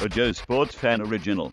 a JoeSportsFan original.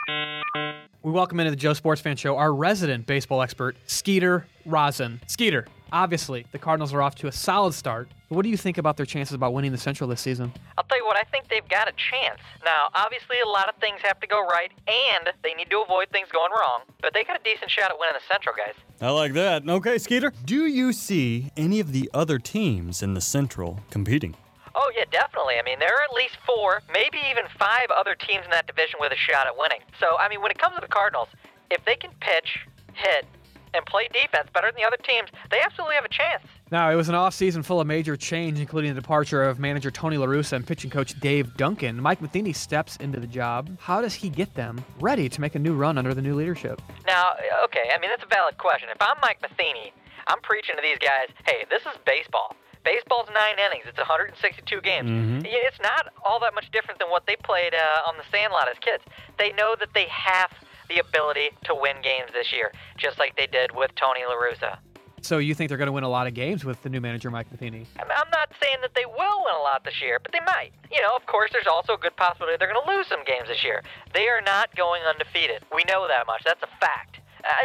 We welcome into the Joe Sports Fan Show our resident baseball expert, Skeeter Rosin. Skeeter, obviously, the Cardinals are off to a solid start. What do you think about their chances about winning the Central this season? I'll tell you what, I think they've got a chance. Now, obviously, a lot of things have to go right, and they need to avoid things going wrong. But they got a decent shot at winning the Central, guys. I like that. Okay, Skeeter, do you see any of the other teams in the Central competing? Oh, yeah, definitely. I mean, there are at least 4, maybe even 5 other teams in that division with a shot at winning. So, I mean, when it comes to the Cardinals, if they can pitch, hit, and play defense better than the other teams, they absolutely have a chance. Now, it was an offseason full of major change, including the departure of manager Tony La Russa and pitching coach Dave Duncan. Mike Matheny steps into the job. How does he get them ready to make a new run under the new leadership? Now, okay, I mean, that's a valid question. If I'm Mike Matheny, I'm preaching to these guys, hey, this is baseball. Baseball's 9 innings. It's 162 games. It's not all that much different than what they played on the Sandlot as kids. They know that they have the ability to win games this year, just like they did with Tony La Russa. So you think they're going to win a lot of games with the new manager, Mike Matheny? I'm not saying that they will win a lot this year, but they might. You know, of course, there's also a good possibility they're going to lose some games this year. They are not going undefeated. We know that much. That's a fact.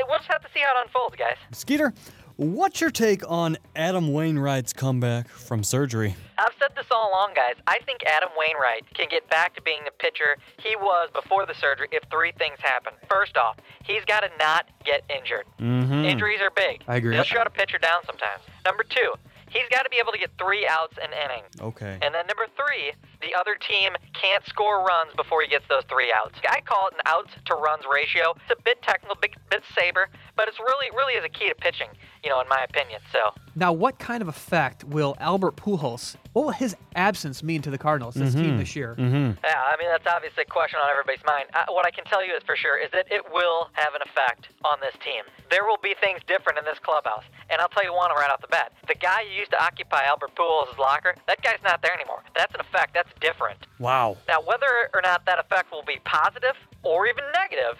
We'll just have to see how it unfolds, guys. Skeeter, what's your take on Adam Wainwright's comeback from surgery? I've said this all along, guys. I think Adam Wainwright can get back to being the pitcher he was before the surgery if 3 things happen. First off, he's got to not get injured. Injuries are big. I agree. They'll shut a pitcher down sometimes. Number 2, he's got to be able to get 3 outs an inning. Okay. And then number 3, the other team can't score runs before he gets those 3 outs. I call it an outs to runs ratio. It's a bit technical, bit saber, but it's really is a key to pitching, you know, in my opinion. So now, what kind of effect will Albert Pujols, what will his absence mean to the Cardinals, this team this year? Yeah, I mean, that's obviously a question on everybody's mind. What I can tell you is for sure is that it will have an effect on this team. There will be things different in this clubhouse. And I'll tell you one right off the bat. The guy who used to occupy Albert Pujols' locker, that guy's not there anymore. That's an effect. That's different. Wow. Now, whether or not that effect will be positive or even negative,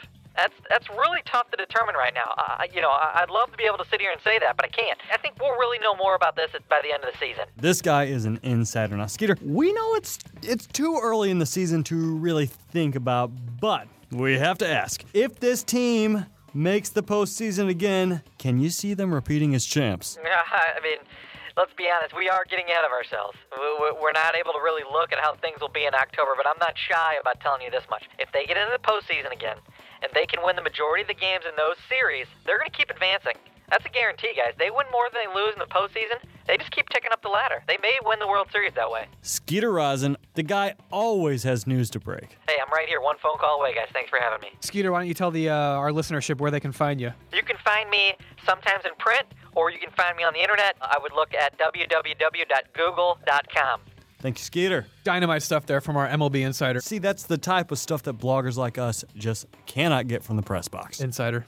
that's really tough to determine right now. I'd love to be able to sit here and say that, but I can't. I think we'll really know more about this by the end of the season. This guy is an insider. Now, Skeeter, we know it's too early in the season to really think about, but we have to ask. If this team makes the postseason again, can you see them repeating as champs? I mean, let's be honest, we are getting ahead of ourselves. We're not able to really look at how things will be in October, but I'm not shy about telling you this much. If they get into the postseason again, and they can win the majority of the games in those series, they're going to keep advancing. That's a guarantee, guys. They win more than they lose in the postseason. They just keep ticking up the ladder. They may win the World Series that way. Skeeter Rosin, the guy always has news to break. Hey, I'm right here, one phone call away, guys. Thanks for having me. Skeeter, why don't you tell our listenership where they can find you? You can find me sometimes in print, or you can find me on the internet. I would look at www.google.com. Thank you, Skeeter. Dynamite stuff there from our MLB insider. See, that's the type of stuff that bloggers like us just cannot get from the press box. Insider.